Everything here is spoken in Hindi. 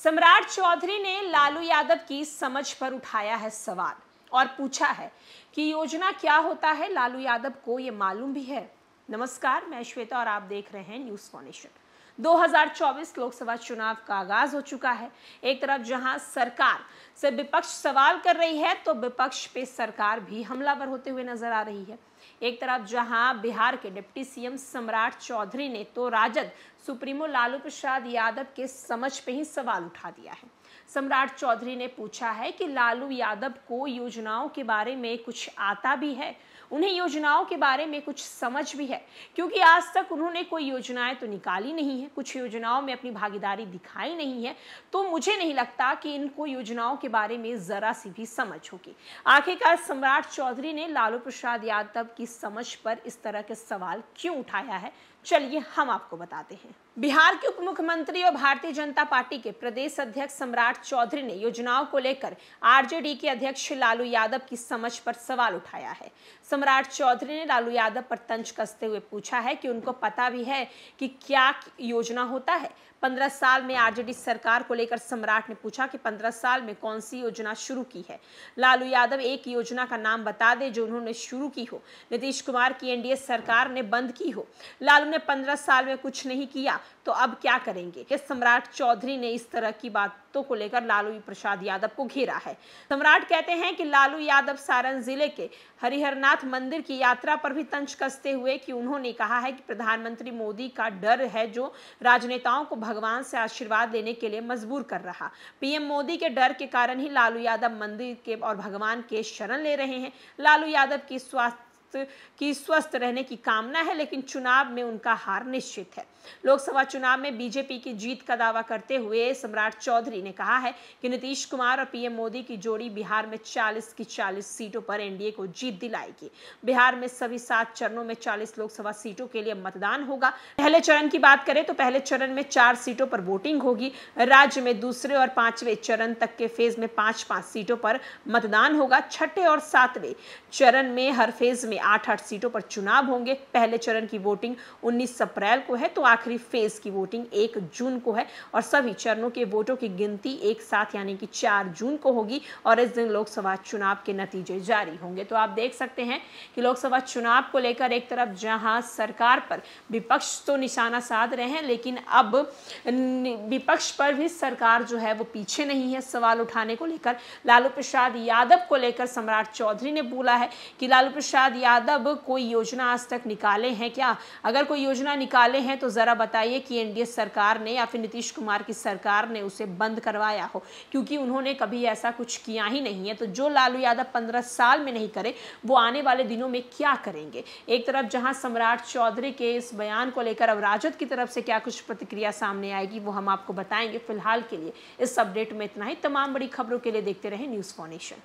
सम्राट चौधरी ने लालू यादव की समझ पर उठाया है सवाल और पूछा है कि योजना क्या होता है, लालू यादव को ये मालूम भी है। नमस्कार, मैं श्वेता और आप देख रहे हैं न्यूज़ फॉर नेशन। 2024 लोकसभा चुनाव का आगाज हो चुका है। एक तरफ जहां सरकार से विपक्ष सवाल कर रही है तो विपक्ष पे सरकार भी हमलावर होते हुए नजर आ रही है। एक तरफ जहां बिहार के डिप्टी सीएम सम्राट चौधरी ने तो राजद सुप्रीमो लालू प्रसाद यादव के समझ पे ही सवाल उठा दिया है। सम्राट चौधरी ने पूछा है कि लालू यादव को योजनाओं के बारे में कुछ आता भी है, उन्हें योजनाओं के बारे में कुछ समझ भी है, क्योंकि आज तक उन्होंने कोई योजनाएं तो निकाली नहीं है, कुछ योजनाओं में अपनी भागीदारी दिखाई नहीं है, तो मुझे नहीं लगता कि इनको योजनाओं के बारे में जरा सी भी समझ होगी। आखिरकार सम्राट चौधरी ने लालू प्रसाद यादव की समझ पर इस तरह के सवाल क्यों उठाया है, चलिए हम आपको बताते हैं। बिहार के उप मुख्यमंत्री और भारतीय जनता पार्टी के प्रदेश अध्यक्ष सम्राट चौधरी ने योजनाओं को लेकर आरजेडी के अध्यक्ष लालू यादव की समझ पर सवाल उठाया है। सम्राट चौधरी ने लालू यादव पर तंज कसते हुए पूछा है कि उनको पता भी है कि क्या योजना होता है। 15 साल में आरजेडी सरकार को लेकर सम्राट ने पूछा कि 15 साल में कौन सी योजना शुरू की है। लालू यादव एक योजना का नाम बता दे जो उन्होंने शुरू की हो, नीतीश कुमार की एनडीए सरकार ने बंद की हो। लालू ने 15 साल में कुछ नहीं किया तो अब क्या करेंगे। सम्राट चौधरी ने इस तरह की बातों को लेकर लालू प्रसाद यादव को घेरा है। सम्राट कहते हैं कि लालू यादव सारण जिले के हरिहरनाथ मंदिर की यात्रा पर भी तंज कसते हुए कि उन्होंने कहा है कि प्रधानमंत्री मोदी का डर है जो राजनेताओं को भगवान से आशीर्वाद लेने के लिए मजबूर कर रहा। पीएम मोदी के डर के कारण ही लालू यादव मंदिर के और भगवान के शरण ले रहे हैं। लालू यादव की स्वस्थ रहने की कामना है, लेकिन चुनाव में उनका हार निश्चित है। लोकसभा चुनाव में बीजेपी की जीत का दावा करते हुए सम्राट चौधरी ने कहा है कि नीतीश कुमार और पीएम मोदी की जोड़ी बिहार में 40 की 40 सीटों पर एनडीए को जीत दिलाएगी। बिहार में सभी 7 चरणों में 40 लोकसभा सीटों के लिए मतदान होगा। पहले चरण की बात करें तो पहले चरण में 4 सीटों पर वोटिंग होगी। राज्य में दूसरे और 5वें चरण तक के फेज में 5-5 सीटों पर मतदान होगा। छठे और 7वें चरण में हर फेज में 8-8 सीटों पर चुनाव होंगे। पहले चरण की वोटिंग 19 अप्रैल को है तो आखिरी फेज की वोटिंग 1 जून को है और सभी चरणों के वोटों की गिनती एक साथ यानी कि 4 जून को होगी और इस दिन लोकसभा चुनाव के नतीजे जारी होंगे। तो आप देख सकते हैं कि लोकसभा चुनाव को लेकर एक तरफ जहां सरकार पर विपक्ष तो निशाना साध रहे हैं, लेकिन अब विपक्ष पर भी सरकार जो है वो पीछे नहीं है सवाल उठाने को लेकर। लालू प्रसाद यादव को लेकर सम्राट चौधरी ने बोला है कि लालू प्रसाद यादव कोई योजना आज तक निकाले हैं क्या? अगर कोई योजना निकाले हैं तो जरा बताइए कि एनडीए सरकार ने या फिर नीतीश कुमार की सरकार ने उसे बंद करवाया हो, क्योंकि उन्होंने कभी ऐसा कुछ किया ही नहीं है। तो जो लालू यादव 15 साल में नहीं करे वो आने वाले दिनों में क्या करेंगे। एक तरफ जहां सम्राट चौधरी के इस बयान को लेकर अब राजद की तरफ से क्या कुछ प्रतिक्रिया सामने आएगी वो हम आपको बताएंगे। फिलहाल के लिए इस अपडेट में इतना ही। तमाम बड़ी खबरों के लिए देखते रहे न्यूज़ फॉर नेशन।